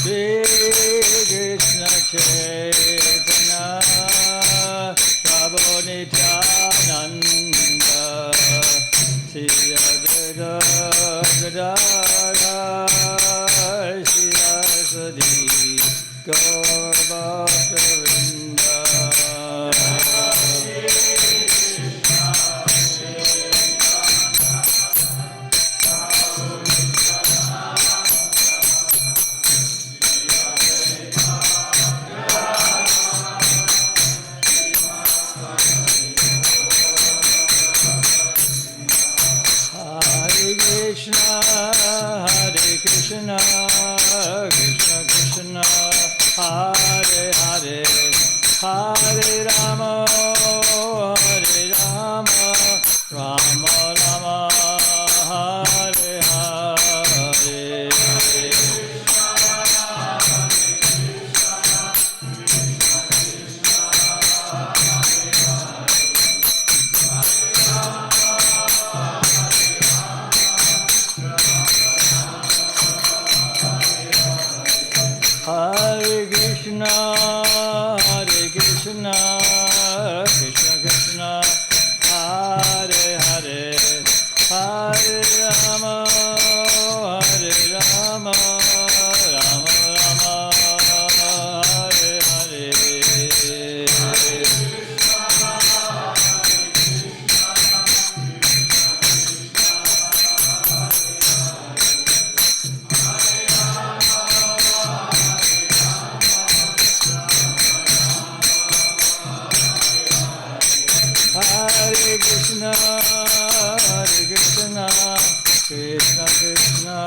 Shri Krishna Chaitanya Prabhu Nityananda Shri Advaita Gadadhar Shri Asadi Gaur Bhakta-vrinda. Krishna, Krishna Krishna, Hare Hare, Hare Rama, Hare Rama, Rama Rama, Hare Hare. Hare Krishna, Krishna Krishna, Hare Hare, Hare Rama, Rama Rama, Hare Hare. Hare Krishna, Krishna Krishna,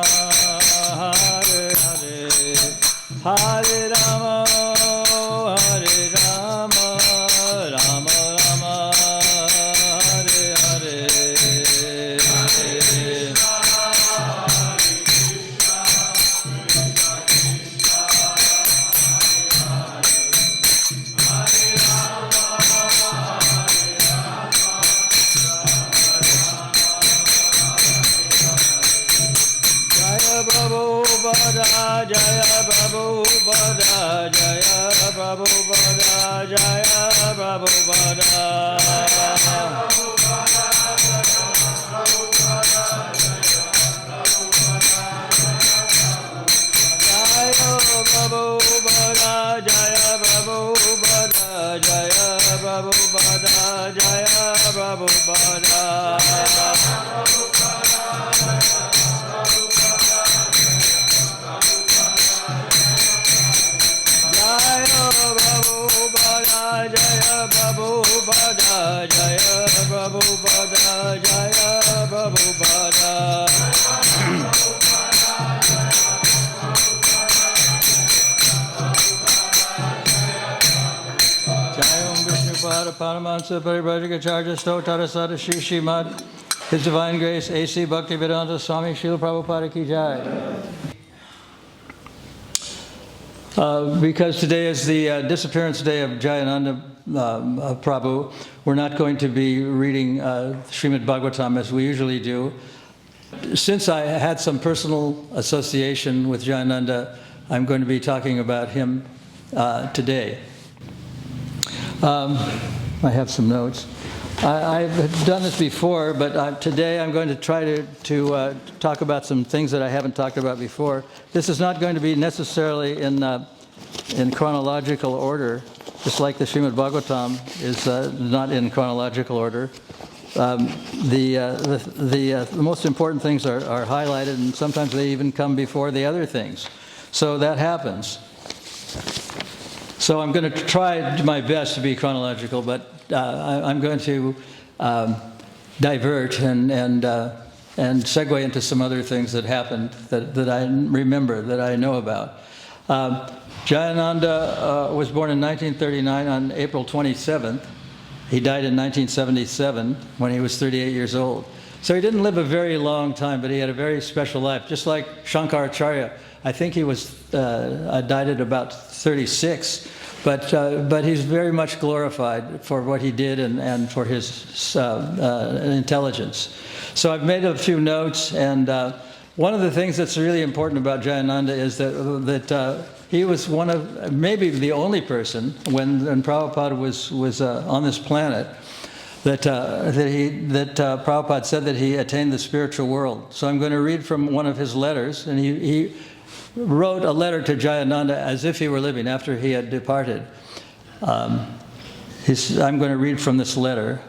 Hare Hare, Hare Rama, Rama Rama, Hare Hare. Jaya Prabhupada, Jaya Prabhupada, Jaya Prabhupada. Jaya Prabhupada, Jaya Prabhupada, Jaya Prabhupada, Jaya Prabhupada. Jaya Prabhupada, Jaya Prabhupada, Jaya Prabhupada. Jayam Vishnupada Paramahansa Paribhajagacharya Stotara Sada Shri Srimad His Divine Grace A.C. Bhaktivedanta Swami Srila Prabhupada Ki Jai. Because today is the disappearance day of Jayananda Prabhu, we're not going to be reading Srimad Bhagavatam as we usually do. Since I had some personal association with Jayananda, I'm going to be talking about him today. I have some notes. I've done this before, but today I'm going to try to talk about some things that I haven't talked about before. This is not going to be necessarily in chronological order, just like the Srimad Bhagavatam is not in chronological order. The most important things are highlighted, and sometimes they even come before the other things. So that happens. So I'm going to try my best to be chronological, but I'm going to divert and segue into some other things that happened that I remember, that I know about. Jayananda was born in 1939 on April 27th. He died in 1977 when he was 38 years old. So he didn't live a very long time, but he had a very special life, just like Shankaracharya. I think he was died at about 36. But he's very much glorified for what he did and for his intelligence. So I've made a few notes, and one of the things that's really important about Jayananda is that he was one of, maybe the only person, when Prabhupada was on this planet, that Prabhupada said that he attained the spiritual world. So I'm going to read from one of his letters, and he wrote a letter to Jayananda as if he were living after he had departed. I'm going to read from this letter.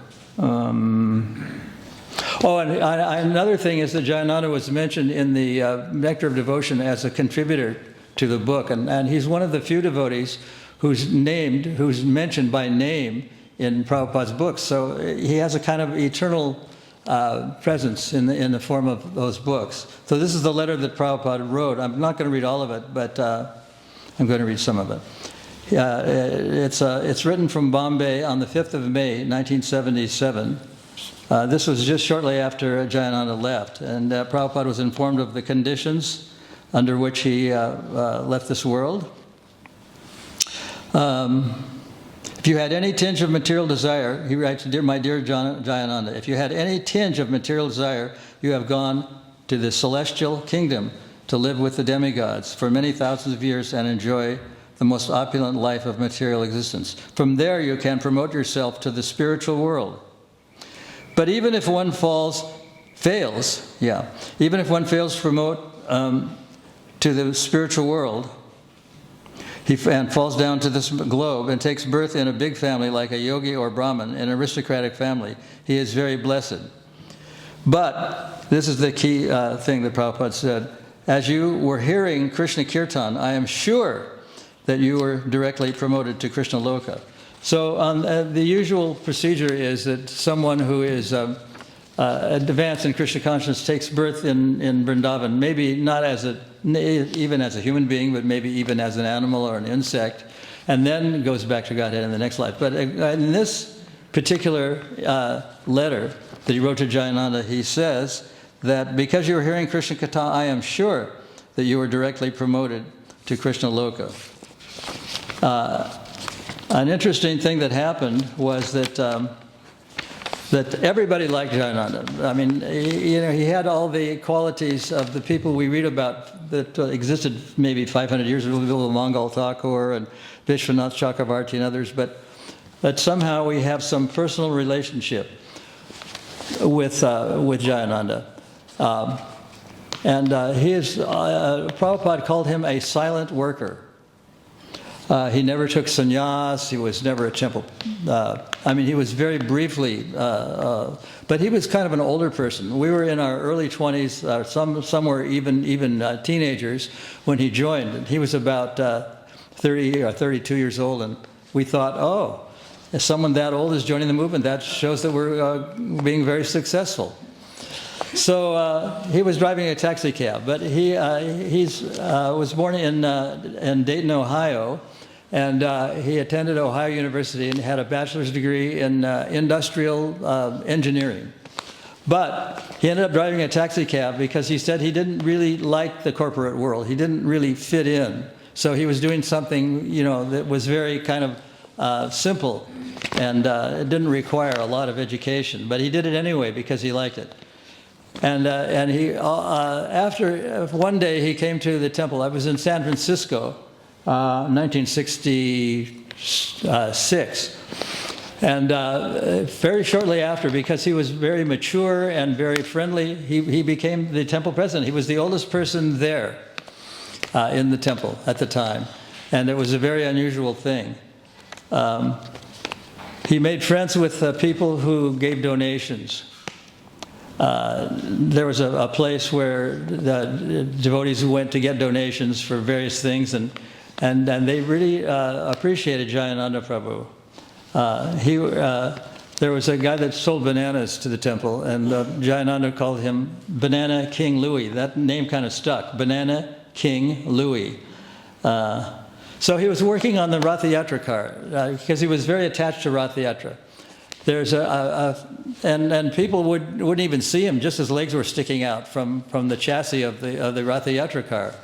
Another thing is that Jayananda was mentioned in the Nectar of Devotion as a contributor to the book, and he's one of the few devotees who's mentioned by name in Prabhupada's books. So he has a kind of eternal presence in the form of those books. So this is the letter that Prabhupada wrote. I'm not going to read all of it, but I'm going to read some of it. It's written from Bombay on the 5th of May, 1977. This was just shortly after Jayananda left, and Prabhupada was informed of the conditions under which he left this world. If you had any tinge of material desire, he writes, my dear Jayananda, if you had any tinge of material desire, you have gone to the celestial kingdom to live with the demigods for many thousands of years and enjoy the most opulent life of material existence. From there you can promote yourself to the spiritual world. But even if one fails to promote to the spiritual world, and falls down to this globe and takes birth in a big family like a yogi or Brahmin, an aristocratic family, he is very blessed. But, this is the key thing that Prabhupada said, as you were hearing Krishna Kirtan, I am sure that you were directly promoted to Krishna Loka. So the usual procedure is that someone who is advanced in Krishna consciousness takes birth in Vrindavan, maybe not even as a human being, but maybe even as an animal or an insect, and then goes back to Godhead in the next life. But in this particular letter that he wrote to Jayananda, he says that because you were hearing Krishna Katha, I am sure that you were directly promoted to Krishna Loka. An interesting thing that happened was that everybody liked Jayananda. I mean, he had all the qualities of the people we read about that existed maybe 500 years ago, Mangal Thakur and Vishwanath Chakravarti and others, but somehow we have some personal relationship with Jayananda. Prabhupada called him a silent worker. He never took sannyas. He was never a temple. He was very briefly, but he was kind of an older person. We were in our early 20s, some were even teenagers when he joined. He was about 30 or 32 years old, and we thought, oh, if someone that old is joining the movement, that shows that we're being very successful. So he was driving a taxi cab, but he was born in Dayton, Ohio, and he attended Ohio University and had a bachelor's degree in industrial engineering. But he ended up driving a taxi cab because he said he didn't really like the corporate world. He didn't really fit in. So he was doing something, that was very kind of simple, and it didn't require a lot of education. But he did it anyway because he liked it. And he, after one day, he came to the temple. I was in San Francisco, 1966, and very shortly after, because he was very mature and very friendly, he became the temple president. He was the oldest person there in the temple at the time, and it was a very unusual thing. He made friends with people who gave donations. There was a place where the devotees went to get donations for various things, and they really appreciated Jayananda Prabhu. There was a guy that sold bananas to the temple, and Jayananda called him Banana King Louis. That name kind of stuck, Banana King Louis. So he was working on the Ratha Yatra car because he was very attached to Ratha Yatra. There's and people wouldn't even see him, just his legs were sticking out from the chassis of the Ratha Yatra car.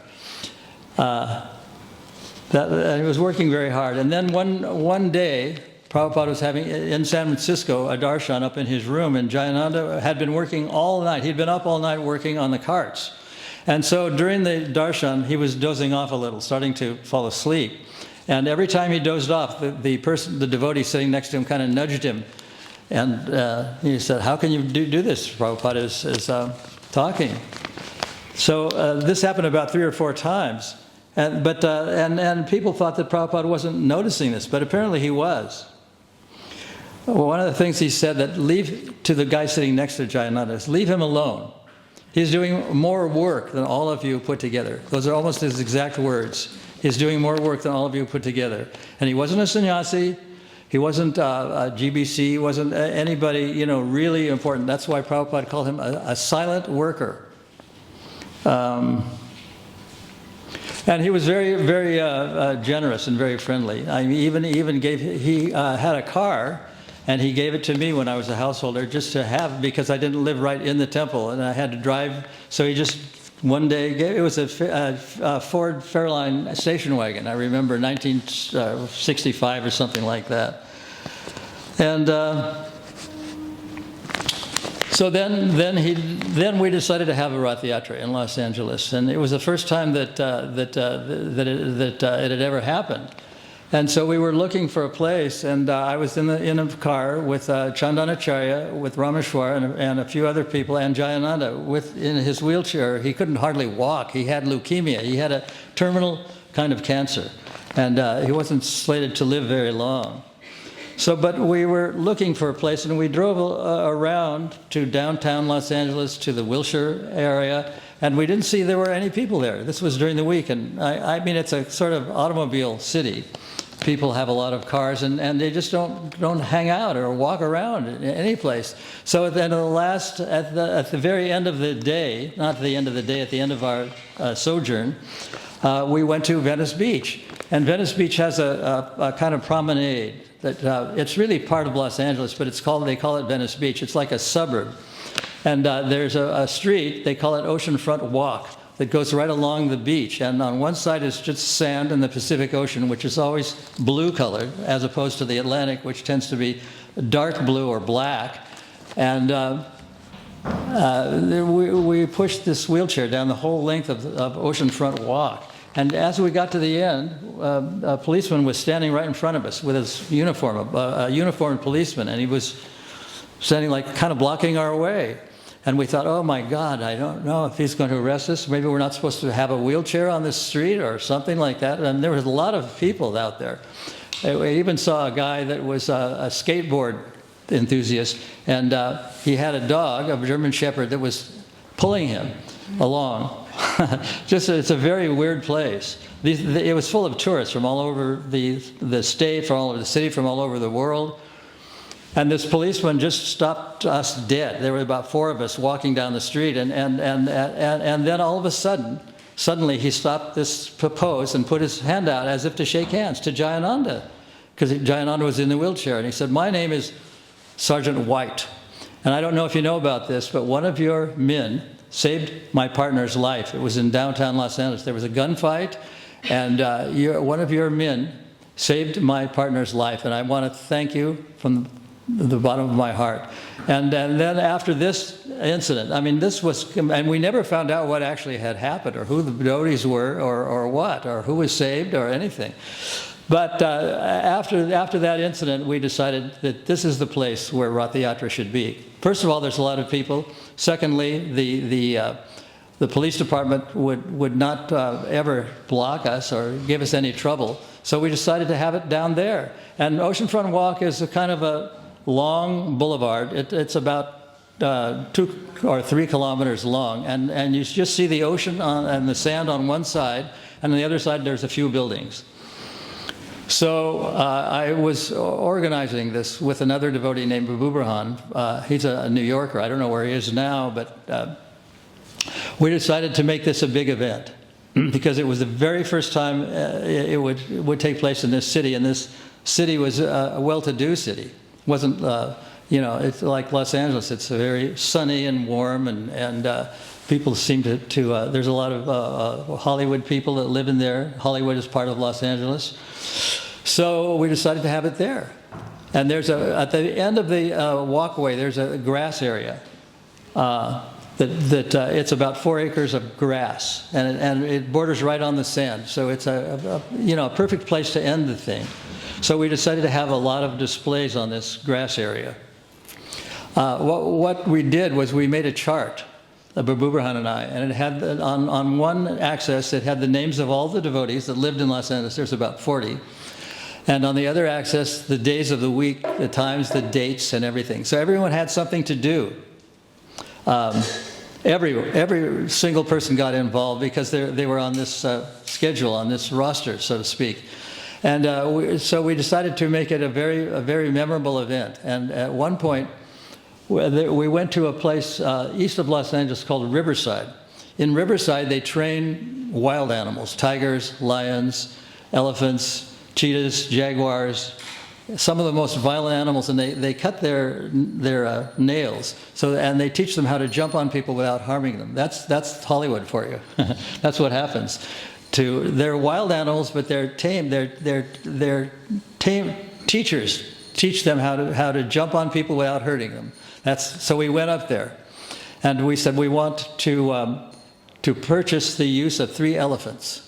And he was working very hard. And then one day, Prabhupada was having, in San Francisco, a darshan up in his room, and Jayananda had been working all night. He'd been up all night working on the carts. And so during the darshan, he was dozing off a little, starting to fall asleep. And every time he dozed off, the devotee sitting next to him kind of nudged him. And he said, how can you do this? Prabhupada is talking. So this happened about 3 or 4 times. And people thought that Prabhupada wasn't noticing this, but apparently he was. Well, one of the things he said that leave to the guy sitting next to Jayananda is leave him alone. He's doing more work than all of you put together. Those are almost his exact words. He's doing more work than all of you put together. And he wasn't a sannyasi. He wasn't a GBC. He wasn't anybody, really important. That's why Prabhupada called him a silent worker. And he was very, very generous and very friendly. I mean, even he had a car, and he gave it to me when I was a householder just to have, because I didn't live right in the temple, and I had to drive. So he just one day gave it was a Ford Fairline station wagon. I remember 1965 or something like that. And so then we decided to have a Rath Yatra in Los Angeles, and it was the first time that it had ever happened. And so we were looking for a place, and I was in a car with Chandanacharya, with Rameshwar, and a few other people, and Jayananda in his wheelchair. He couldn't hardly walk. He had leukemia. He had a terminal kind of cancer, and he wasn't slated to live very long. So, but we were looking for a place, and we drove around to downtown Los Angeles, to the Wilshire area, and we didn't see there were any people there. This was during the week, and I mean, it's a sort of automobile city. People have a lot of cars, and they just don't hang out or walk around in any place. So at the very end of the day, not the end of the day, at the end of our sojourn, we went to Venice Beach. And Venice Beach has a kind of promenade that it's really part of Los Angeles, but they call it Venice Beach. It's like a suburb. And there's a street, they call it Oceanfront Walk, that goes right along the beach. And on one side is just sand in the Pacific Ocean, which is always blue colored, as opposed to the Atlantic, which tends to be dark blue or black. And we pushed this wheelchair down the whole length of Oceanfront Walk. And as we got to the end, a policeman was standing right in front of us with his uniform, a uniformed policeman, and he was standing like kind of blocking our way. And we thought, oh my God, I don't know if he's going to arrest us. Maybe we're not supposed to have a wheelchair on this street or something like that. And there was a lot of people out there. We even saw a guy that was a skateboard enthusiast, and he had a dog, a German Shepherd, that was pulling him along. It's a very weird place. It was full of tourists from all over the state, from all over the city, from all over the world. And this policeman just stopped us dead. There were about 4 of us walking down the street, and then all of a suddenly he stopped this pose and put his hand out as if to shake hands to Jayananda, because Jayananda was in the wheelchair. And he said, "My name is Sergeant White. And I don't know if you know about this, but one of your men saved my partner's life." It was in downtown Los Angeles. There was a gunfight, and one of your men saved my partner's life, and I want to thank you from the bottom of my heart. And then after this incident, I mean, and we never found out what actually had happened, or who the devotees were, or who was saved, or anything. But after that incident, we decided that this is the place where Rath Yatra should be. First of all, there's a lot of people. Secondly, the police department would not ever block us or give us any trouble. So we decided to have it down there. And Oceanfront Walk is a kind of a long boulevard. It's about 2 or 3 kilometers long, and you just see the ocean and the sand on one side, and on the other side there's a few buildings. So I was organizing this with another devotee named Prabhu Burhan. He's a New Yorker. I don't know where he is now, but we decided to make this a big event because it was the very first time it would take place in this city, and this city was a well-to-do city. It wasn't, it's like Los Angeles. It's very sunny and warm, and people seem to there's a lot of Hollywood people that live in there. Hollywood is part of Los Angeles. So we decided to have it there. And at the end of the walkway, there's a grass area. it's about 4 acres of grass, and it borders right on the sand. So it's a perfect place to end the thing. So we decided to have a lot of displays on this grass area. What we did was we made a chart, Prabhu and I, and it had on one axis it had the names of all the devotees that lived in Los Angeles. There's about 40. And on the other axis, the days of the week, the times, the dates, and everything. So everyone had something to do. Every single person got involved because they were on this schedule, on this roster, so to speak. And so we decided to make it a very memorable event. And at one point, we went to a place east of Los Angeles called Riverside. In Riverside, they train wild animals: tigers, lions, elephants, cheetahs, jaguars, some of the most violent animals, and they cut their nails. And they teach them how to jump on people without harming them. That's Hollywood for you. That's what happens. They're wild animals, but they're tame. They're tame. Teachers teach them how to jump on people without hurting them. So we went up there, and we said we want to purchase the use of 3 elephants.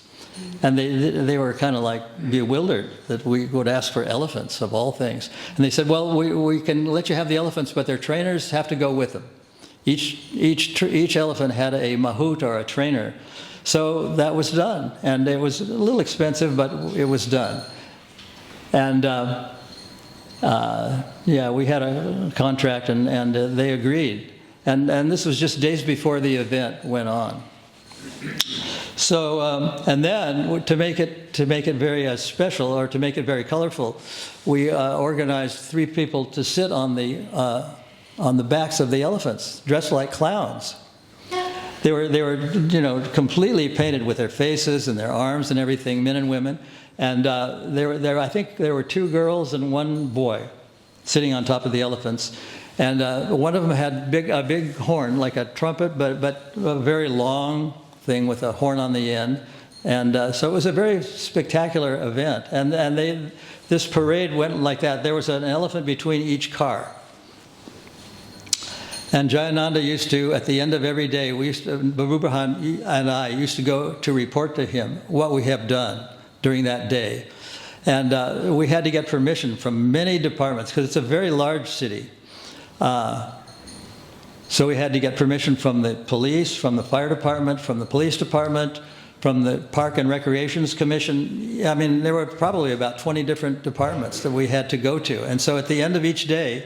And they were kind of like bewildered that we would ask for elephants, of all things. And they said, well, we can let you have the elephants, but their trainers have to go with them. Each elephant had a mahout, or a trainer. So that was done. And it was a little expensive, but it was done. And we had a contract, and they agreed. And this was just days before the event went on. So, and then to make it very special, or to make it very colorful, we organized 3 people to sit on the backs of the elephants, dressed like clowns. They were completely painted with their faces and their arms and everything, men and women. And I think there were 2 girls and 1 boy sitting on top of the elephants. And one of them had a big horn, like a trumpet, but a very long thing with a horn on the end. And so it was a very spectacular event. And this parade went like that. There was an elephant between each car. And Jayananda used to, at the end of every day, Prabhu and I used to go to report to him what we have done during that day. And we had to get permission from many departments, because it's a very large city. So we had to get permission from the police, from the fire department, from the police department, from the Park and Recreations Commission. I mean, there were probably about 20 different departments that we had to go to. And so at the end of each day,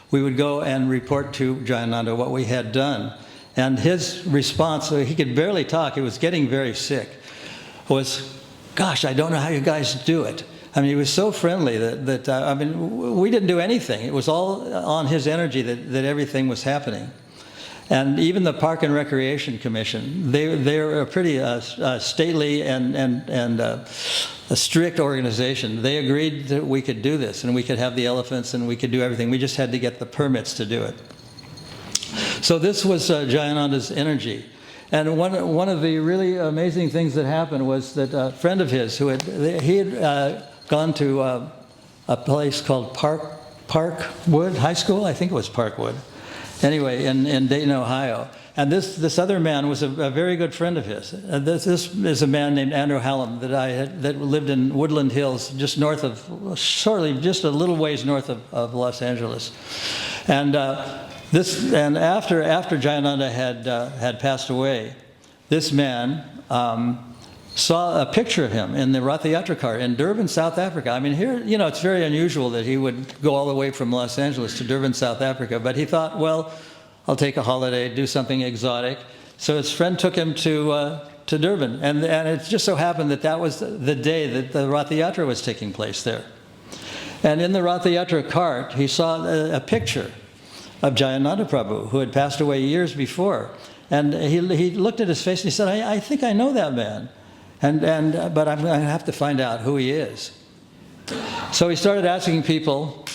we would go and report to Jayananda what we had done. And his response, he could barely talk, he was getting very sick, was, "Gosh, I don't know how you guys do it." I mean, he was so friendly that we didn't do anything. It was all on his energy that everything was happening. And even the Park and Recreation Commission, they're a pretty stately and a strict organization. They agreed that we could do this, and we could have the elephants, and we could do everything. We just had to get the permits to do it. So this was Jayananda's energy. And one of the really amazing things that happened was that a friend of his who had gone to a place called Parkwood High School, I think it was Parkwood. Anyway, in Dayton, Ohio. And this other man was a very good friend of his. This is a man named Andrew Hallam that lived in Woodland Hills, just north of, just a little ways north of Los Angeles. And after Jayananda had passed away, this man saw a picture of him in the Rath Yatra car in Durban, South Africa. I mean, here, it's very unusual that he would go all the way from Los Angeles to Durban, South Africa. But he thought, well, I'll take a holiday, do something exotic. So his friend took him to Durban. And it just so happened that was the day that the Rath Yatra was taking place there. And in the Rath Yatra cart, he saw a picture of Jayananda Prabhu, who had passed away years before. And he looked at his face and he said, I think I know that man. But I'm going to have to find out who he is. So he started asking people,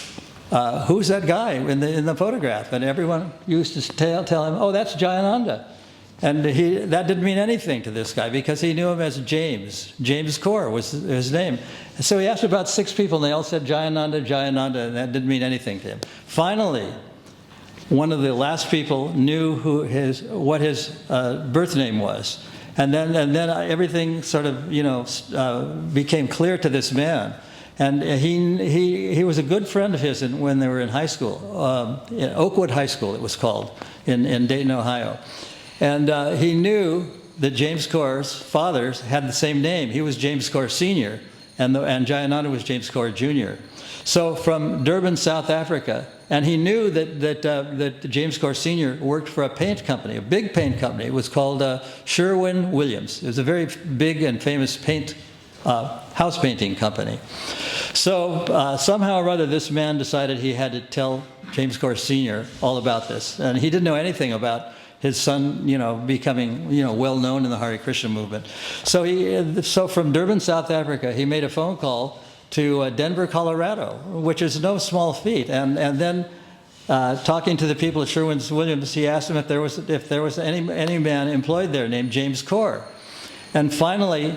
who's that guy in the photograph? And everyone used to tell him, oh, that's Jayananda. And that didn't mean anything to this guy, because he knew him as James. James Kaur was his name. And so he asked about 6 people, and they all said Jayananda, Jayananda, and that didn't mean anything to him. Finally, one of the last people knew what his birth name was. And then everything sort of, became clear to this man. And he was a good friend of his when they were in high school, in Oakwood High School it was called, in Dayton, Ohio. And he knew that James Corr's father had the same name. He was James Corr Sr., and Jayananda was James Corr Jr. So from Durban, South Africa, and he knew that James Corr Sr. worked for a paint company, a big paint company. It was called Sherwin-Williams. It was a very big and famous house painting company. So somehow or other, this man decided he had to tell James Corr Sr. all about this. And he didn't know anything about his son, becoming, well known in the Hare Krishna movement. So from Durban, South Africa, he made a phone call to Denver, Colorado, which is no small feat. And then talking to the people at Sherwin-Williams, he asked them if there was any man employed there named James Corr. And finally,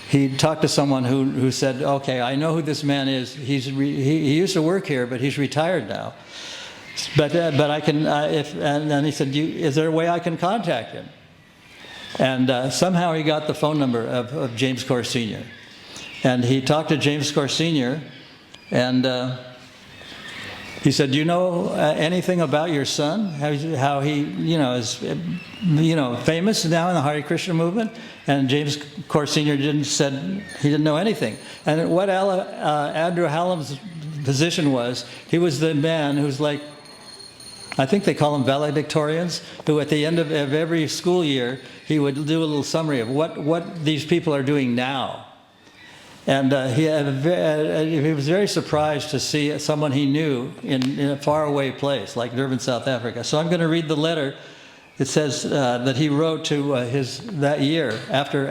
he talked to someone who said, "Okay, I know who this man is. He used to work here, but he's retired now. But I can and then he said, is there a way I can contact him?" And somehow he got the phone number of James Corr Sr. And he talked to James Corr Sr. and he said, "Do you know anything about your son? How he is famous now in the Hare Krishna movement?" And James Corr Sr. said he didn't know anything. And what Andrew Hallam's position was, he was the man who's like, I think they call them valedictorians, who at the end of every school year, he would do a little summary of what these people are doing now. And he was very surprised to see someone he knew in a faraway place like Durban, South Africa. So I'm going to read the letter. It says that he wrote to that year after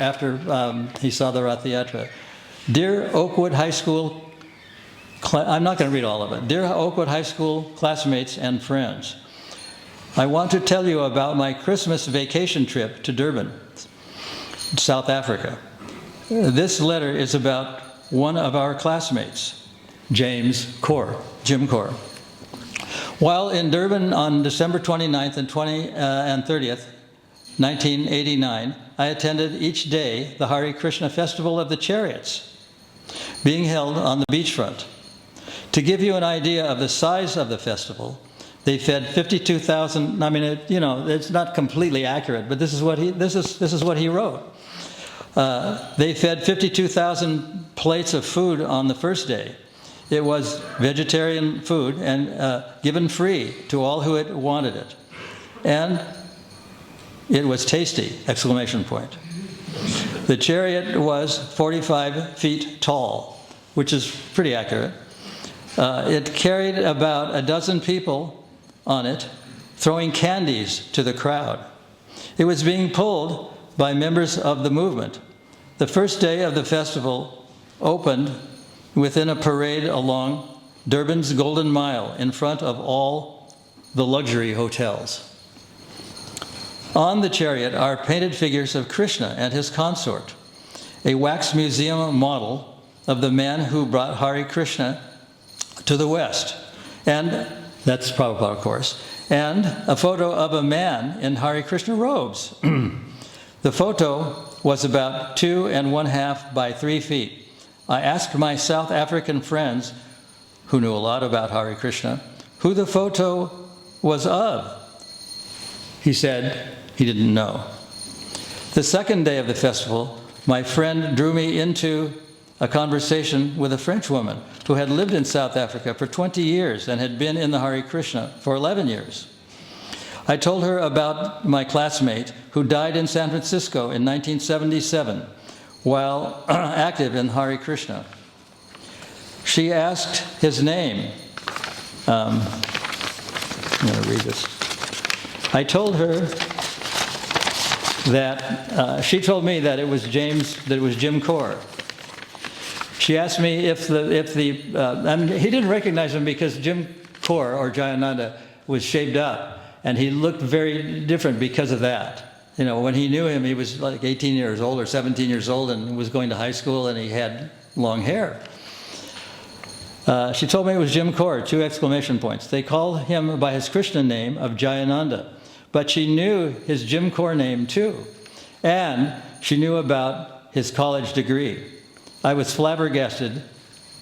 he saw the Rath Yatra. "Dear Oakwood High School," I'm not going to read all of it. "Dear Oakwood High School classmates and friends, I want to tell you about my Christmas vacation trip to Durban, South Africa. This letter is about one of our classmates, Jim Corr. While in Durban on December 29th and 30th, 1989, I attended each day the Hare Krishna Festival of the Chariots, being held on the beachfront. To give you an idea of the size of the festival, they fed 52,000. I mean, it's not completely accurate, but this is what he wrote. They fed 52,000 plates of food on the first day. It was vegetarian food and given free to all who had wanted it. And it was tasty, ! The chariot was 45 feet tall, which is pretty accurate. It carried about a dozen people on it, throwing candies to the crowd. It was being pulled by members of the movement. The first day of the festival opened within a parade along Durban's Golden Mile in front of all the luxury hotels. On the chariot are painted figures of Krishna and his consort, a wax museum model of the man who brought Hare Krishna to the West, and that's Prabhupada, of course, and a photo of a man in Hare Krishna robes. The photo was about 2½ by 3 feet. I asked my South African friends, who knew a lot about Hare Krishna, who the photo was of. He said he didn't know. The second day of the festival, my friend drew me into a conversation with a French woman who had lived in South Africa for 20 years and had been in the Hare Krishna for 11 years. I told her about my classmate who died in San Francisco in 1977 while active in Hare Krishna. She asked his name. I'm going to read this. I told her that she told me that it was Jim Corr. She asked me if he didn't recognize him because Jim Corr, or Jayananda, was shaved up, and he looked very different because of that. When he knew him, he was like 18 years old or 17 years old and was going to high school, and he had long hair. She told me it was Jim Kaur, 2 exclamation points. They called him by his Krishna name of Jayananda, but she knew his Jim Kaur name too, and she knew about his college degree. I was flabbergasted,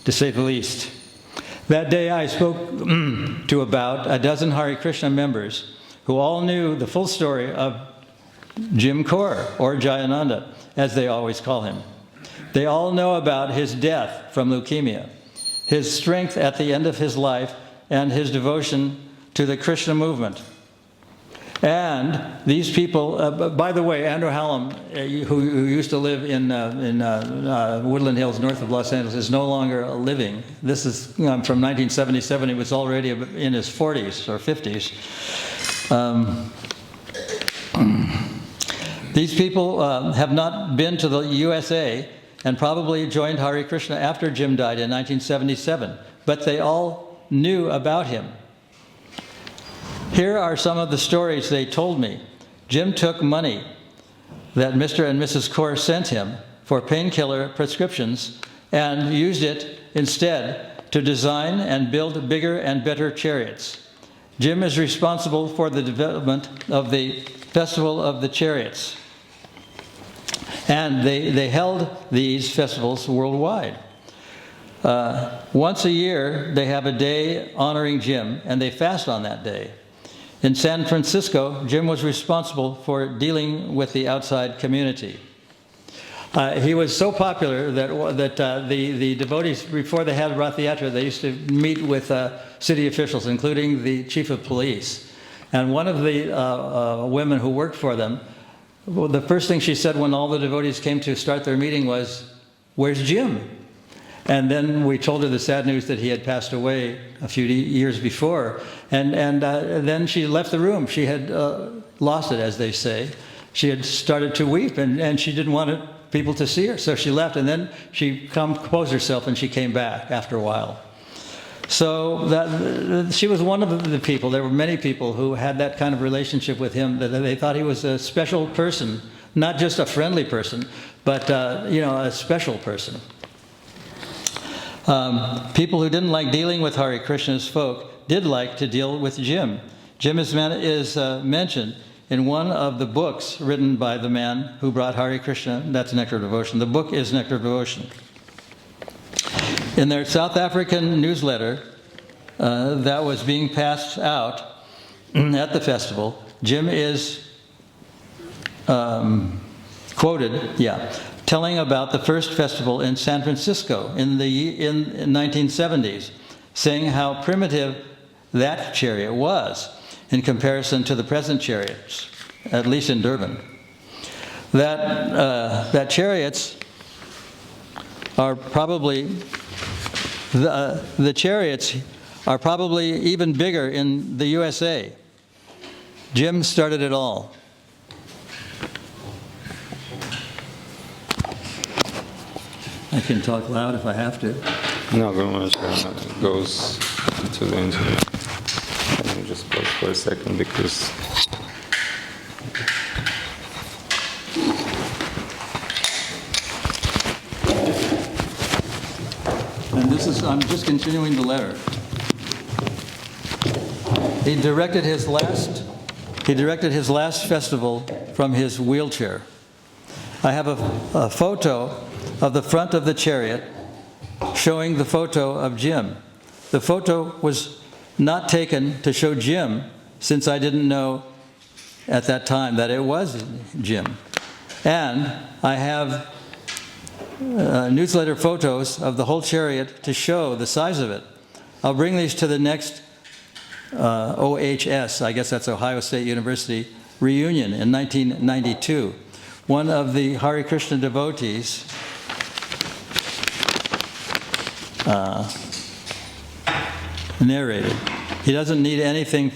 to say the least. That day I spoke to about a dozen Hare Krishna members who all knew the full story of Jim Kaur, or Jayananda, as they always call him. They all know about his death from leukemia, his strength at the end of his life, and his devotion to the Krishna movement. And these people, by the way, Andrew Hallam, who used to live in Woodland Hills, north of Los Angeles, is no longer living. This is from 1977. He was already in his 40s or 50s. These people have not been to the USA and probably joined Hare Krishna after Jim died in 1977, but they all knew about him. Here are some of the stories they told me. Jim took money that Mr. and Mrs. Kaur sent him for painkiller prescriptions and used it instead to design and build bigger and better chariots. Jim is responsible for the development of the Festival of the Chariots. And they held these festivals worldwide. Once a year, they have a day honoring Jim, and they fast on that day. In San Francisco, Jim was responsible for dealing with the outside community. He was so popular that the devotees, before they had Rath Yatra, they used to meet with city officials, including the chief of police. And one of the women who worked for them, well, the first thing she said when all the devotees came to start their meeting was, "Where's Jim?" And then we told her the sad news that he had passed away a few years before. And then she left the room. She had lost it, as they say. She had started to weep, and she didn't want people to see her. So she left, and then she composed herself, and she came back after a while. So she was one of the people. There were many people who had that kind of relationship with him, that they thought he was a special person, not just a friendly person, but a special person. People who didn't like dealing with Hare Krishna's folk did like to deal with Jim. Jim is mentioned in one of the books written by the man who brought Hare Krishna. That's Nectar of Devotion. The book is Nectar of Devotion. In their South African newsletter that was being passed out at the festival, Jim is quoted, telling about the first festival in San Francisco in 1970s, saying how primitive that chariot was in comparison to the present chariots, at least in Durban. That chariots are probably the chariots are probably even bigger in the USA. Jim started it all. I can talk loud if I have to. No, it goes to the internet. Let me just pause for a second because... And I'm just continuing the letter. He directed his last festival from his wheelchair. I have a photo of the front of the chariot showing the photo of Jim. The photo was not taken to show Jim, since I didn't know at that time that it was Jim. And I have newsletter photos of the whole chariot to show the size of it. I'll bring these to the next OHS, I guess that's Ohio State University, reunion in 1992. One of the Hare Krishna devotees narrated. He doesn't need anything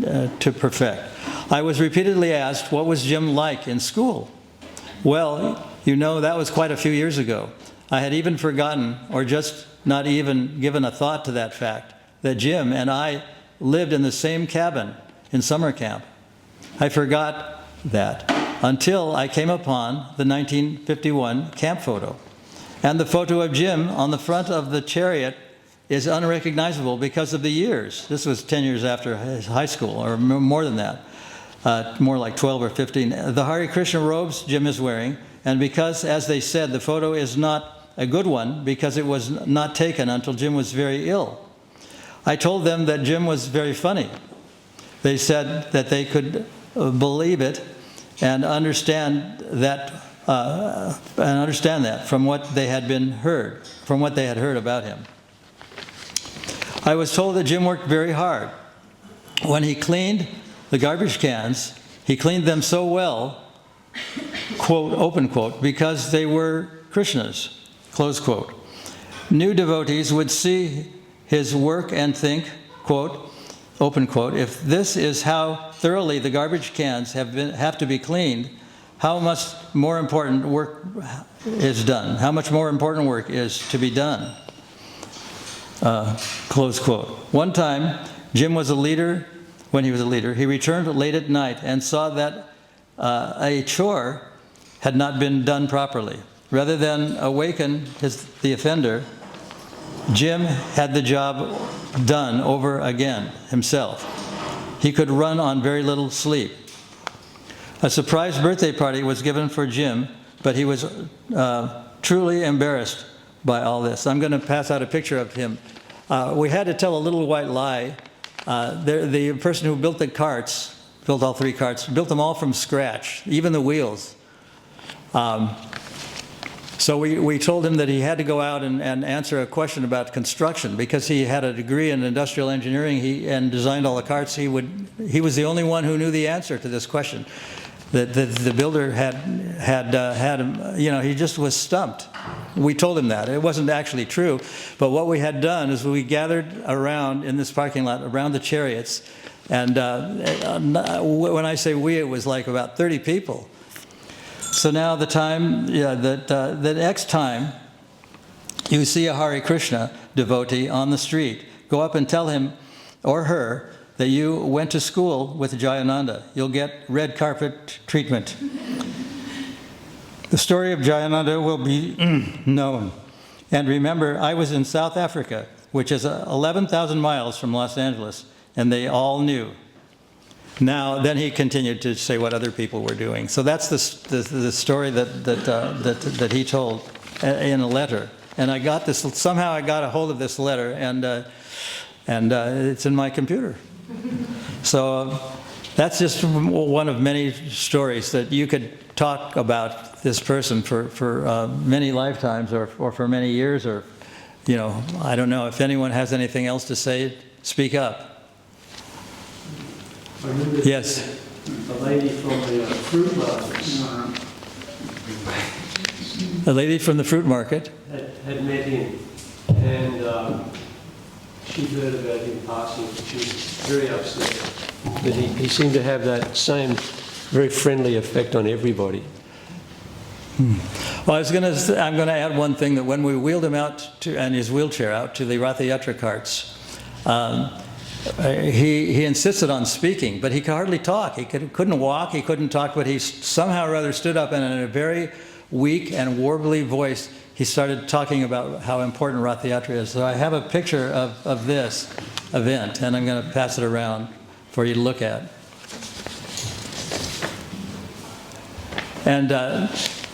to perfect. I was repeatedly asked, what was Jim like in school? Well, that was quite a few years ago. I had even forgotten, or just not even given a thought to that fact, that Jim and I lived in the same cabin in summer camp. I forgot that until I came upon the 1951 camp photo. And the photo of Jim on the front of the chariot is unrecognizable because of the years. This was 10 years after his high school, or more than that, more like 12 or 15. The Hare Krishna robes Jim is wearing, and because, as they said, the photo is not a good one because it was not taken until Jim was very ill. I told them that Jim was very funny. They said that they could believe it and understand that from what they had heard about him. I was told that Jim worked very hard. When he cleaned the garbage cans, he cleaned them so well, quote, open quote, because they were Krishna's, close quote. New devotees would see his work and think, quote, open quote, if this is how thoroughly the garbage cans have to be cleaned, how much more important work is done? How much more important work is to be done? Close quote. One time, Jim was a leader. When he was a leader, he returned late at night and saw that a chore had not been done properly. Rather than awaken the offender, Jim had the job done over again himself. He could run on very little sleep. A surprise birthday party was given for Jim, but he was truly embarrassed by all this. I'm going to pass out a picture of him. We had to tell a little white lie. The person who built the carts, built all 3 carts, built them all from scratch, even the wheels. So we told him that he had to go out and answer a question about construction because he had a degree in industrial engineering and designed all the carts. He was the only one who knew the answer to this question. The builder had him, he just was stumped. We told him that. It wasn't actually true, but what we had done is we gathered around in this parking lot, around the chariots, and when I say we, it was like about 30 people. So now the next time you see a Hare Krishna devotee on the street, go up and tell him or her that you went to school with Jayananda. You'll get red carpet treatment. The story of Jayananda will be known. And remember, I was in South Africa, which is 11,000 miles from Los Angeles, and they all knew. Now, then he continued to say what other people were doing. So that's the story that he told in a letter. And I got this, somehow I got a hold of this letter, and it's in my computer. So that's just one of many stories that you could talk about this person for many lifetimes or for many years, or, I don't know. If anyone has anything else to say, speak up. Yes. A lady from the fruit market. A lady from the fruit market Had met him, and she heard about him passing. She was very upset. But he seemed to have that same very friendly effect on everybody. Well, I'm going to add one thing, that when we wheeled him out and his wheelchair out to the Ratha Yatra carts, he insisted on speaking, but he could hardly talk. He couldn't walk, he couldn't talk, but he somehow or other stood up, and in a very weak and warbly voice, he started talking about how important Ratha Yatra is. So I have a picture of this event, and I'm going to pass it around for you to look at. And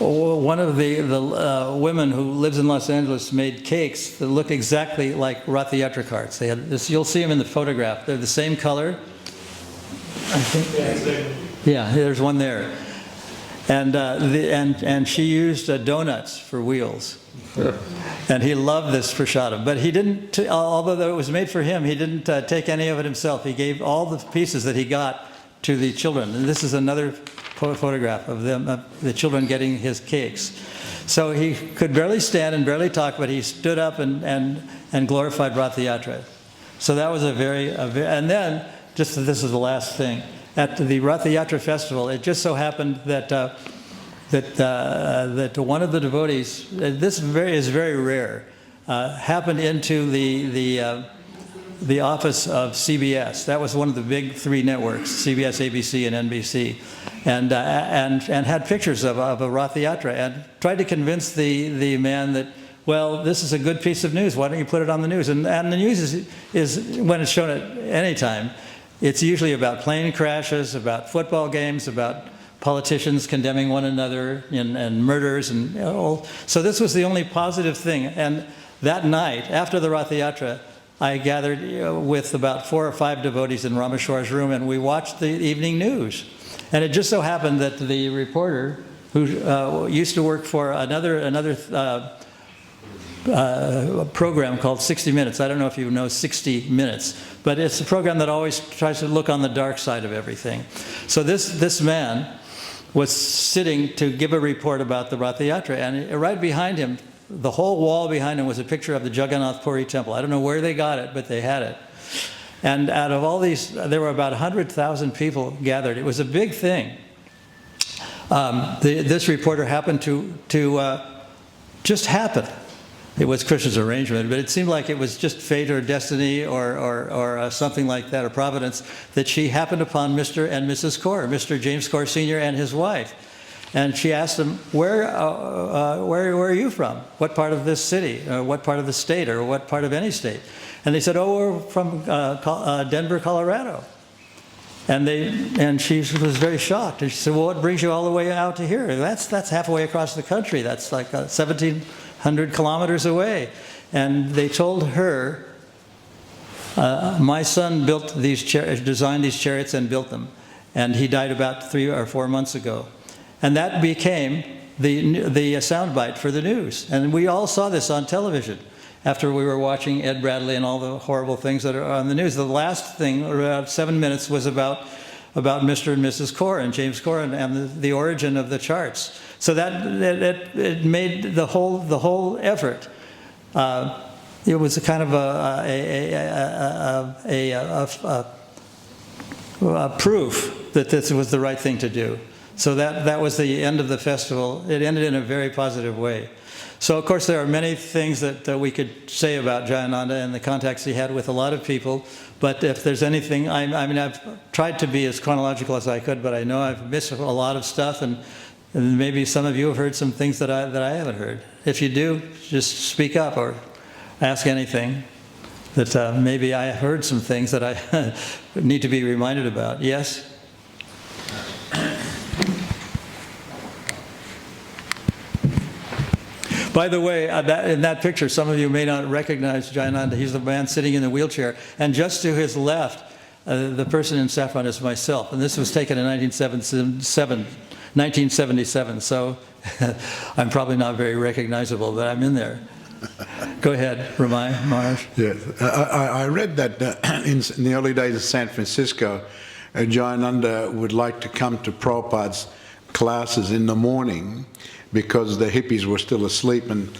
one of the women who lives in Los Angeles made cakes that look exactly like Ratha Yatra carts. They had this, you'll see them in the photograph. They're the same color. I think. Yeah, there's one there. And she used donuts for wheels. And he loved this prasadam. But he didn't, although it was made for him, he didn't take any of it himself. He gave all the pieces that he got to the children. And this is another photograph of them, the children getting his cakes. So he could barely stand and barely talk, but he stood up and glorified Ratha Yatra. So that was and then, this is the last thing. At the Ratha Yatra festival, it just so happened that one of the devotees, this is very rare, happened into the office of CBS. That was one of the big 3 networks, CBS, ABC, and NBC, and had pictures of a Ratha Yatra, and tried to convince the man that well, this is a good piece of news. Why don't you put it on the news? And the news is when it's shown at any time, it's usually about plane crashes, about football games, about politicians condemning one another and murders. And so this was the only positive thing. And that night, after the Rath Yatra, I gathered with about 4 or 5 devotees in Rameshwar's room, and we watched the evening news. And it just so happened that the reporter, who used to work for another program called 60 Minutes. I don't know if you know 60 Minutes, but it's a program that always tries to look on the dark side of everything. So this man was sitting to give a report about the Rath Yatra, and right behind him, the whole wall behind him was a picture of the Jagannath Puri temple. I don't know where they got it, but they had it. And out of all these, there were about 100,000 people gathered. It was a big thing. This reporter happened to just happen. It was Krishna's arrangement, but it seemed like it was just fate or destiny or something like that, or providence, that she happened upon Mr. and Mrs. Kaur, Mr. James Kaur Sr. and his wife. And she asked him, where are you from? What part of this city? Or what part of the state? Or what part of any state? And they said, oh, we're from Denver, Colorado. And she was very shocked. And she said, well, what brings you all the way out to here? That's halfway across the country. That's like 1,700 kilometers away. And they told her, my son built designed these chariots and built them. And he died about 3 or 4 months ago. And that became the soundbite for the news. And we all saw this on television after we were watching Ed Bradley and all the horrible things that are on the news. The last thing, about 7 minutes, was about Mr. and Mrs. Kaur and James Kaur and the origin of the charts. So that it made the whole effort. It was a kind of a proof that this was the right thing to do. So that was the end of the festival. It ended in a very positive way. So, of course, there are many things that we could say about Jayananda and the contacts he had with a lot of people. But if there's anything, I mean, I've tried to be as chronological as I could, but I know I've missed a lot of stuff, and maybe some of you have heard some things that I haven't heard. If you do, just speak up or ask anything. That maybe I heard some things that I need to be reminded about. Yes? By the way, in that picture, some of you may not recognize Jayananda. He's the man sitting in the wheelchair. And just to his left, the person in saffron is myself. And this was taken in 1977. So I'm probably not very recognizable, but I'm in there. Go ahead, Ramai, Maharaj. Yeah, I read that in the early days of San Francisco, Jayananda would like to come to Prabhupada's classes in the morning because the hippies were still asleep, and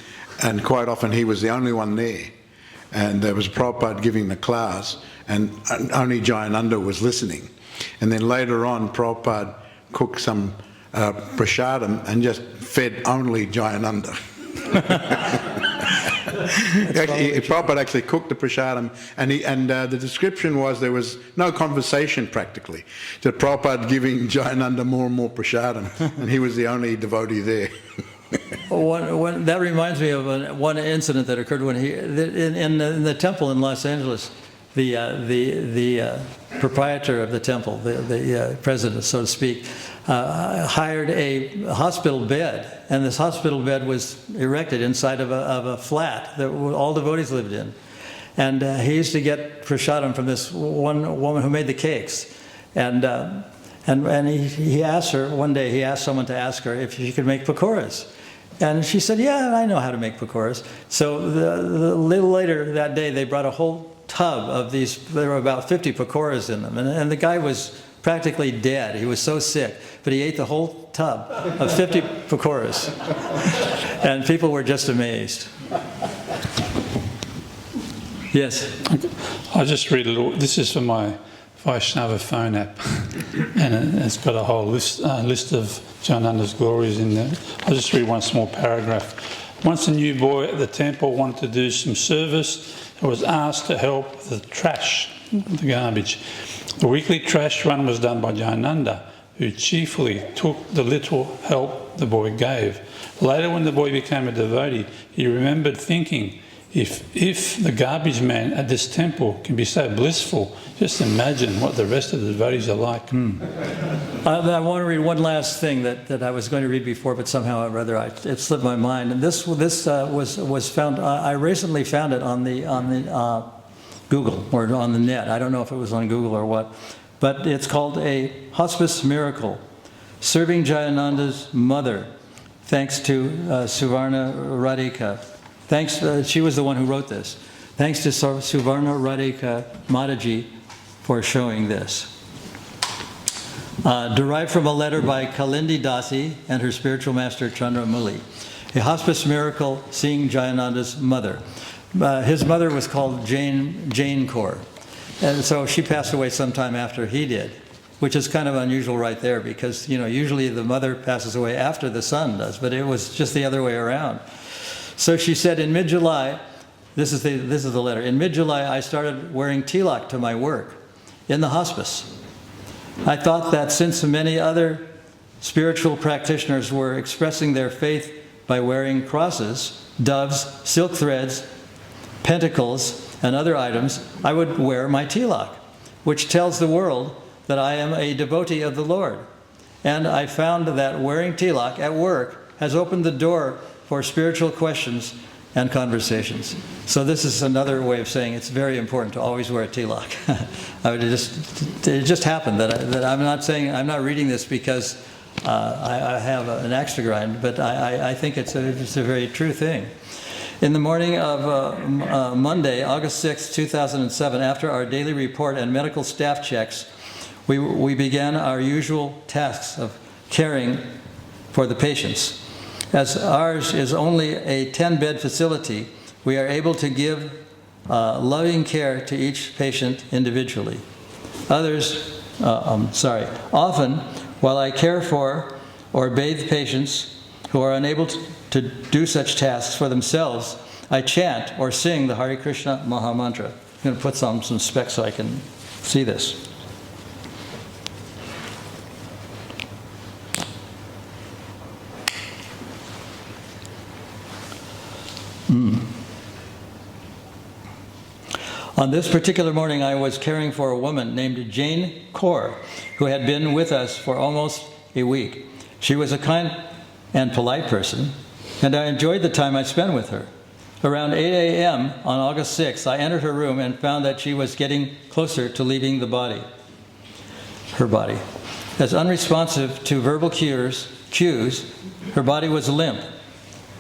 quite often he was the only one there. And there was Prabhupada giving the class, and only Jayananda was listening. And then later on, Prabhupada cooked some prasadam and just fed only Jayananda. Prabhupada actually cooked the prasadam, and the description was there was no conversation practically. Just Prabhupada giving Jayananda more and more prasadam, and he was the only devotee there. That reminds me of one incident that occurred when in the temple in Los Angeles. The proprietor of the temple, the president, so to speak, hired a hospital bed, and this hospital bed was erected inside of a flat that all devotees lived in. And he used to get prasadam from this one woman who made the cakes, and he asked her one day. He asked someone to ask her if she could make pakoras. And she said, yeah, I know how to make pakoras. So a little later that day, they brought a whole tub of these. There were about 50 pakoras in them. And the guy was practically dead. He was so sick. But he ate the whole tub of 50 pakoras. And people were just amazed. Yes? I'll just read a little. This is for my Vaishnava phone app, and it's got a whole list of Jayananda's glories in there. I'll just read one small paragraph. Once a new boy at the temple wanted to do some service and was asked to help with the trash, the garbage. The weekly trash run was done by Jayananda, who who cheerfully took the little help the boy gave. Later, when the boy became a devotee, he remembered thinking, if the garbage man at this temple can be so blissful, just imagine what the rest of the devotees are like. I want to read one last thing that I was going to read before, but somehow or other it slipped my mind. And this was found. I recently found it on the Google or on the net. I don't know if it was on Google or what, but it's called A Hospice Miracle, Serving Jayananda's Mother, thanks to Suvarna Radhika. She was the one who wrote this. Thanks to Suvarna Radhika Mataji for showing this. Derived from a letter by Kalindi Dasi and her spiritual master Chandra Muli. A hospice miracle seeing Jayananda's mother. His mother was called Jane Kaur. And so she passed away sometime after he did, which is kind of unusual right there because, usually the mother passes away after the son does, but it was just the other way around. So she said in mid-July, this is the letter, in mid-July I started wearing tilak to my work in the hospice. I thought that since many other spiritual practitioners were expressing their faith by wearing crosses, doves, silk threads, pentacles, and other items, I would wear my tilak, which tells the world that I am a devotee of the Lord. And I found that wearing tilak at work has opened the door for spiritual questions and conversations. So this is another way of saying it's very important to always wear a tilak. It just happened that I'm not reading this because I have an axe to grind, but I think it's a very true thing. In the morning of Monday, August 6, 2007, after our daily report and medical staff checks, we began our usual tasks of caring for the patients. As ours is only a 10-bed facility, we are able to give loving care to each patient individually. Often, while I care for or bathe patients who are unable to do such tasks for themselves, I chant or sing the Hare Krishna Maha Mantra. I'm going to put on some specs so I can see this. On this particular morning, I was caring for a woman named Jane Kaur, who had been with us for almost a week. She was a kind and polite person, and I enjoyed the time I spent with her. Around 8 a.m. on August 6th, I entered her room and found that she was getting closer to leaving her body. As unresponsive to verbal cues, her body was limp.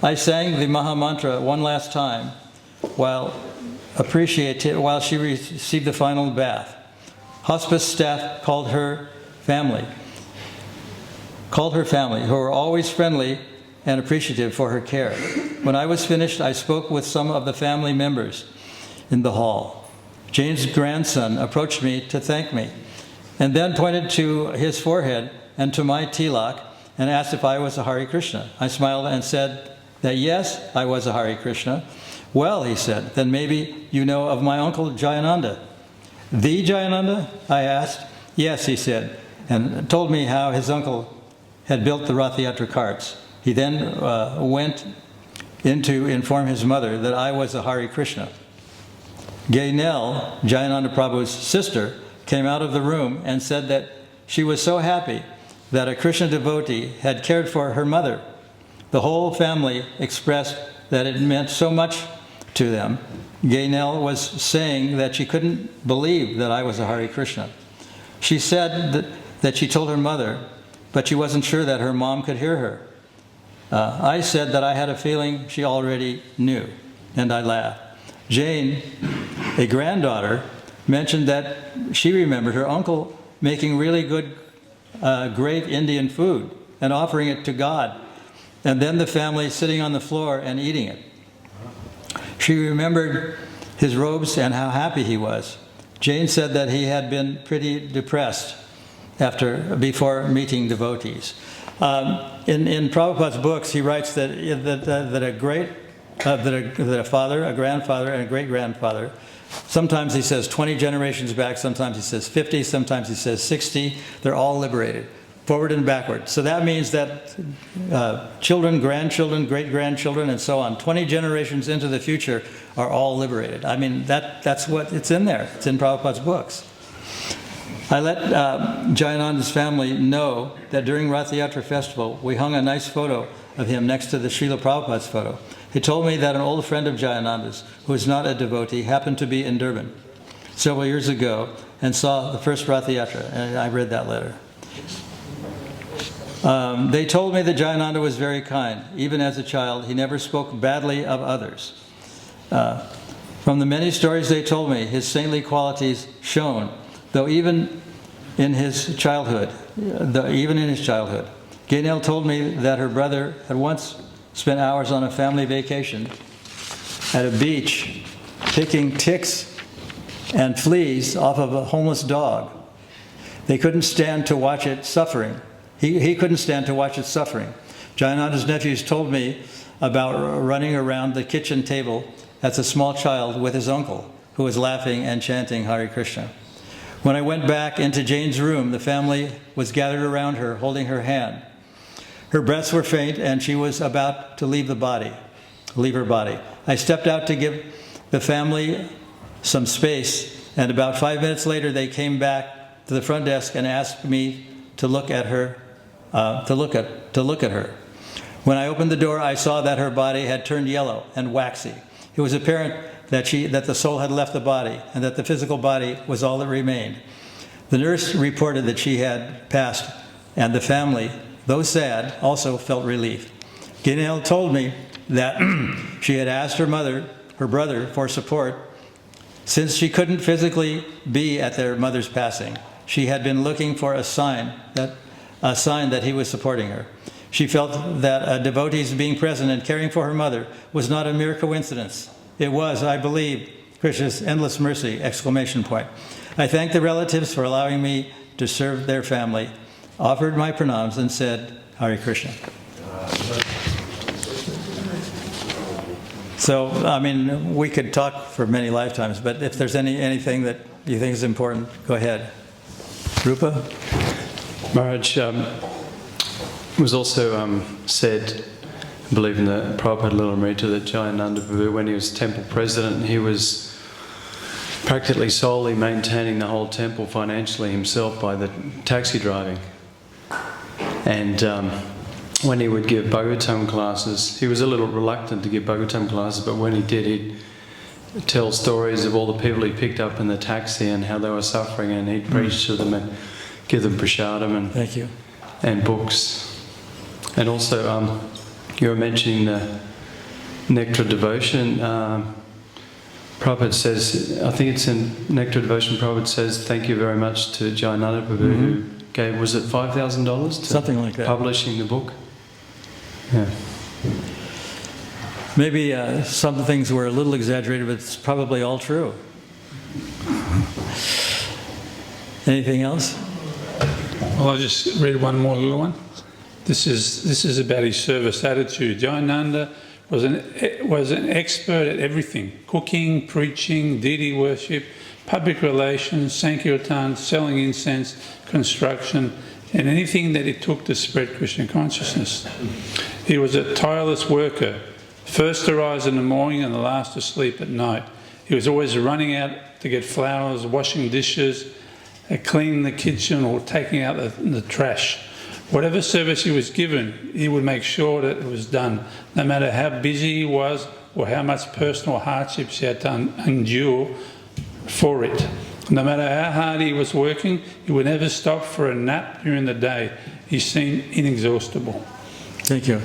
I sang the Maha Mantra one last time while she received the final bath. Hospice staff called her family, who were always friendly and appreciative for her care. When I was finished, I spoke with some of the family members in the hall. Jane's grandson approached me to thank me, and then pointed to his forehead and to my tilak and asked if I was a Hare Krishna. I smiled and said that yes, I was a Hare Krishna. Well, he said, then maybe you know of my uncle Jayananda. The Jayananda? I asked. Yes, he said, and told me how his uncle had built the Rath Yatra carts. He then went in to inform his mother that I was a Hare Krishna. Gaynell, Jayananda Prabhu's sister, came out of the room and said that she was so happy that a Krishna devotee had cared for her mother. The whole family expressed that it meant so much to them. Gaynell was saying that she couldn't believe that I was a Hare Krishna. She said that she told her mother, but she wasn't sure that her mom could hear her. I said that I had a feeling she already knew, and I laughed. Jane, a granddaughter, mentioned that she remembered her uncle making really good, great Indian food and offering it to God, and then the family sitting on the floor and eating it. She remembered his robes and how happy he was. Jane said that he had been pretty depressed before meeting devotees. In Prabhupada's books, he writes that a father, a grandfather, and a great-grandfather, sometimes he says 20 generations back, sometimes he says 50, sometimes he says 60, they're all liberated. forward and backward. So that means that children, grandchildren, great-grandchildren, and so on, 20 generations into the future are all liberated. I mean, that's what it's in there. It's in Prabhupada's books. I let Jayananda's family know that during Rath Yatra festival, we hung a nice photo of him next to the Srila Prabhupada's photo. He told me that an old friend of Jayananda's, who is not a devotee, happened to be in Durban several years ago and saw the first Rath Yatra, and I read that letter. They told me that Jayananda was very kind. Even as a child, he never spoke badly of others. From the many stories they told me, his saintly qualities shone, though even in his childhood. Gaynell told me that her brother had once spent hours on a family vacation at a beach picking ticks and fleas off of a homeless dog. They couldn't stand to watch it suffering. He couldn't stand to watch it suffering. Jayananda's nephews told me about running around the kitchen table as a small child with his uncle, who was laughing and chanting Hare Krishna. When I went back into Jane's room, the family was gathered around her, holding her hand. Her breaths were faint, and she was about to leave her body. I stepped out to give the family some space, and about 5 minutes later, they came back to the front desk and asked me to look at her. When I opened the door, I saw that her body had turned yellow and waxy. It was apparent that the soul had left the body, and that the physical body was all that remained. The nurse reported that she had passed, and the family, though sad, also felt relief. Gaynell told me that she had asked her brother, for support. Since she couldn't physically be at their mother's passing, she had been looking for a sign that he was supporting her. She felt that a devotee's being present and caring for her mother was not a mere coincidence. It was, I believe, Krishna's endless mercy! I thanked the relatives for allowing me to serve their family, offered my pranams, and said, Hare Krishna. So, I mean, we could talk for many lifetimes, but if there's anything that you think is important, go ahead. Rupa? Maharaj, was also said, I believe in the Prabhupada Lilamrita, that Jayananda Prabhu, when he was temple president, he was practically solely maintaining the whole temple financially himself by the taxi driving. And when he would give Bhagavatam classes, he was a little reluctant to give Bhagavatam classes, but when he did, he'd tell stories of all the people he picked up in the taxi and how they were suffering, and he'd preach to them and give them prasadam and, Thank you. and books. And also, you were mentioning the Nectar Devotion. Prabhupada says, I think it's in Nectar Devotion, Prabhupada says, thank you very much to Jayananda Prabhu, who gave, was it $5,000 to something like that, publishing the book? Yeah. Maybe some things were a little exaggerated, but it's probably all true. Anything else? Well, I'll just read one more little one. This is about his service attitude. Jayananda was an expert at everything: cooking, preaching, deity worship, public relations, sankirtan, selling incense, construction, and anything that it took to spread Krishna consciousness. He was a tireless worker, first to rise in the morning and the last to sleep at night. He was always running out to get flowers, washing dishes, cleaning the kitchen, or taking out the trash. Whatever service he was given, he would make sure that it was done, no matter how busy he was or how much personal hardships he had to endure for it. No matter how hard he was working, he would never stop for a nap during the day. He seemed inexhaustible. Thank you.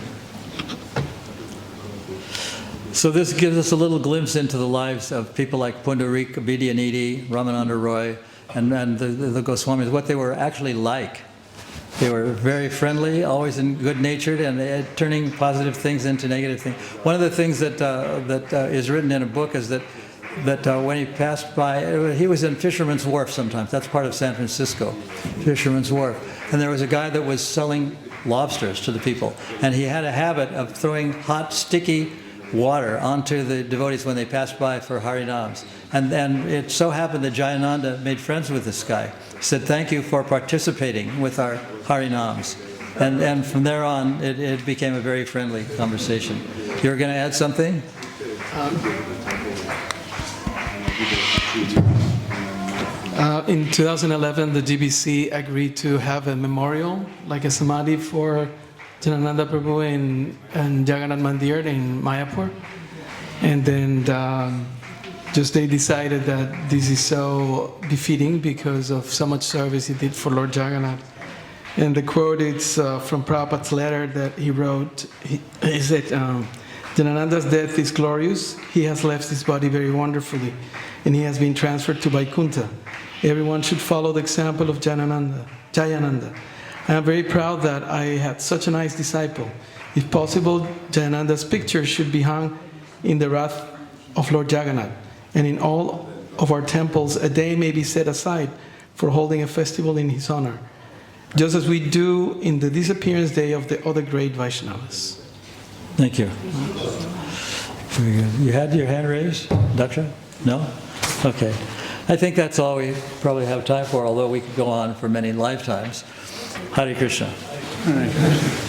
So this gives us a little glimpse into the lives of people like Pundarik, Vidyanidhi, Ramananda Roy, and the Goswamis, what they were actually like. They were very friendly, always good-natured, and turning positive things into negative things. One of the things that is written in a book is that when he passed by, he was in Fisherman's Wharf sometimes. That's part of San Francisco, Fisherman's Wharf. And there was a guy that was selling lobsters to the people. And he had a habit of throwing hot, sticky water onto the devotees when they passed by for Harinams. And it so happened that Jayananda made friends with this guy. He said, "Thank you for participating with our Harinams." And from there on, it became a very friendly conversation. You were going to add something? In 2011, the GBC agreed to have a memorial, like a samadhi for Jayananda Prabhu in Jagannath Mandir in Mayapur. And then just they decided that this is so befitting because of so much service he did for Lord Jagannath. And the quote is from Prabhupada's letter that he wrote. He said, Jayananda's death is glorious. He has left his body very wonderfully, and he has been transferred to Vaikuntha. Everyone should follow the example of Jayananda. I am very proud that I had such a nice disciple. If possible, Jayananda's picture should be hung in the Rath of Lord Jagannath, and in all of our temples a day may be set aside for holding a festival in his honor, just as we do in the disappearance day of the other great Vaishnavas. Thank you. Very good. You had your hand raised, Daksha? No? Okay. I think that's all we probably have time for, although we could go on for many lifetimes. Hare Krishna. Hare Krishna.